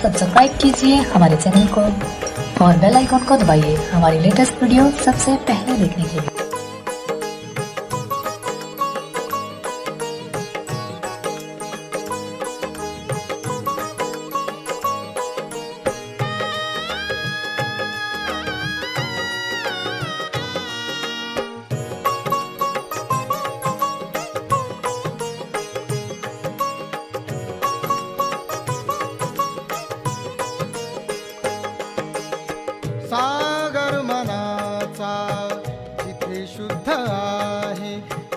Subscribe कीजिए हमारे channel को और बेल आइकन को दबाइए हमारी लेटेस्ट वीडियो सबसे पहले देखने के लिए। सागर मनाचा जिथे शुद्ध आहे,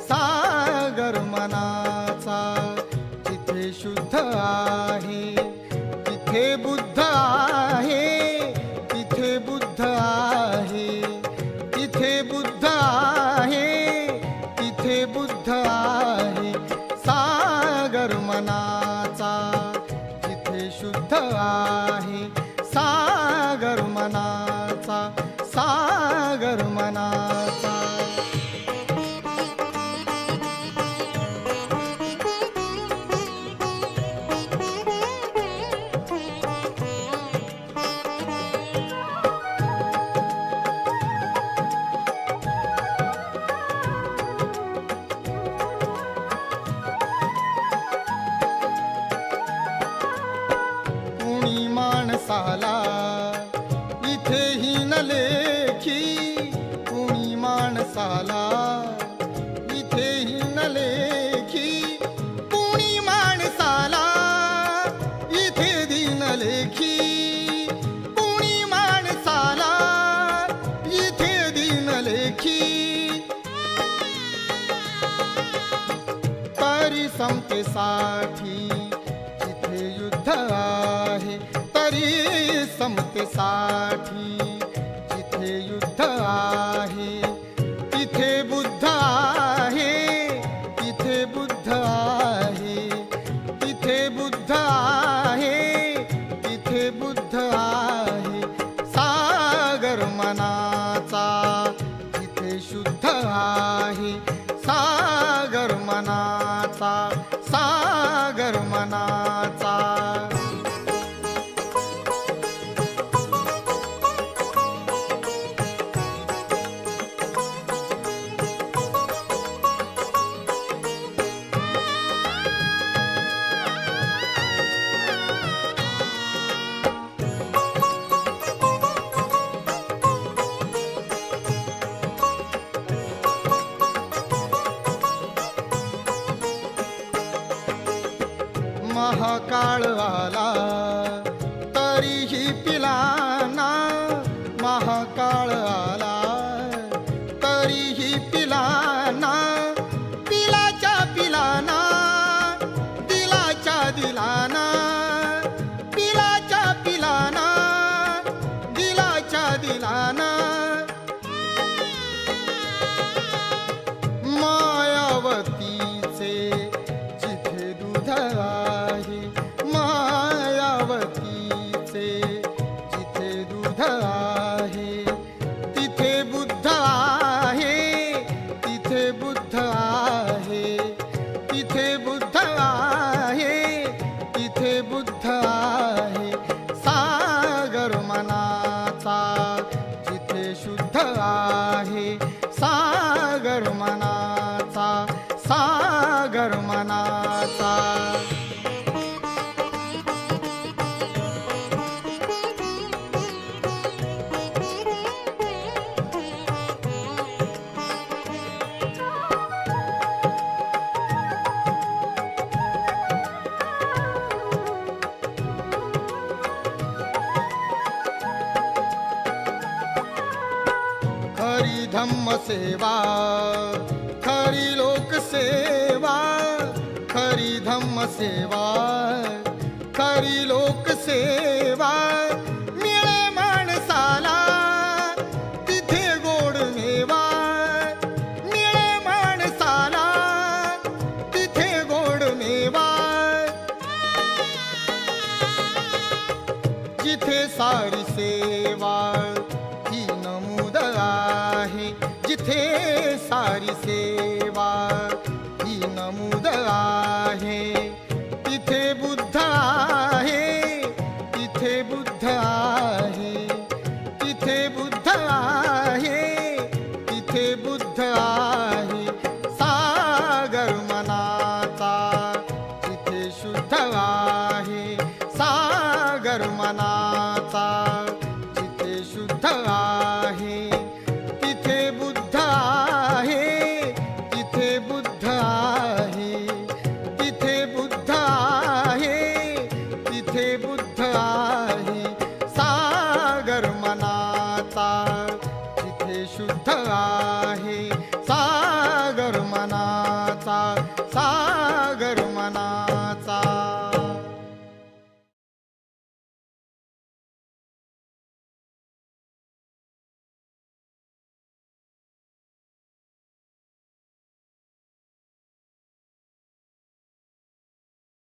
सागर मनाचा जिथे शुद्ध आहे, तिथे बुद्ध आहे, तिथे बुद्ध आहे, तिथे बुद्ध आहे, तिथे बुद्ध आहे। सागर मनाचा जिथे शुद्ध आहे, सागर मनाचा, सागर मनाचा। कुणी माणसाला इथे हीन लेखी, कुणी माणसाला इथे हीन लेखी, कुणी माणसाला इथे दीन लेखी, कुणी माणसाला इथे दीन लेखी। तरी समतेसाठी जिथे युद्ध आहे, तरी समतेसाठी जिथे युद्ध आहे, तिथे बुद्ध आहे, तिथे बुद्ध आहे, तिथे बुद्ध आहे, तिथे बुद्ध आहे। सागर मनाचा जिथे शुद्ध आहे, सागर मनाचा, सागर मनाचा। महाकाळ आला तरीही पिलाना, महाकाळ आला तरीही पिलाना, पिलाच्या पिलाना, दिलाच्या दिलाना, पिलाच्या पिलाना, दिलाच्या दिलाना। मायावतीचे जिथे दूध आहे, मायावतीचे जिथे दूध आहे, तिथे बुद्ध आहे, तिथे बुद्ध आहे, तिथे बुद्ध आहे, तिथे बुद्ध आहे। सागर मनाचा जिथे शुद्ध आहे, सागर मनाचा, सागर मनाचा। खरी धम्म सेवा, खरी लोक सेवा, खरी धम्म सेवा, खरी लोक सेवा। मिळे माणसाला तिथे गोड मेवा, मिळे माणसाला तिथे गोड मेवा। जिथे सारी सेवा ही नमूद आहे, जिथे सारी सेवा ही नमूद आहे, तिथे बुद्ध आहे, तिथे आहे सागर मना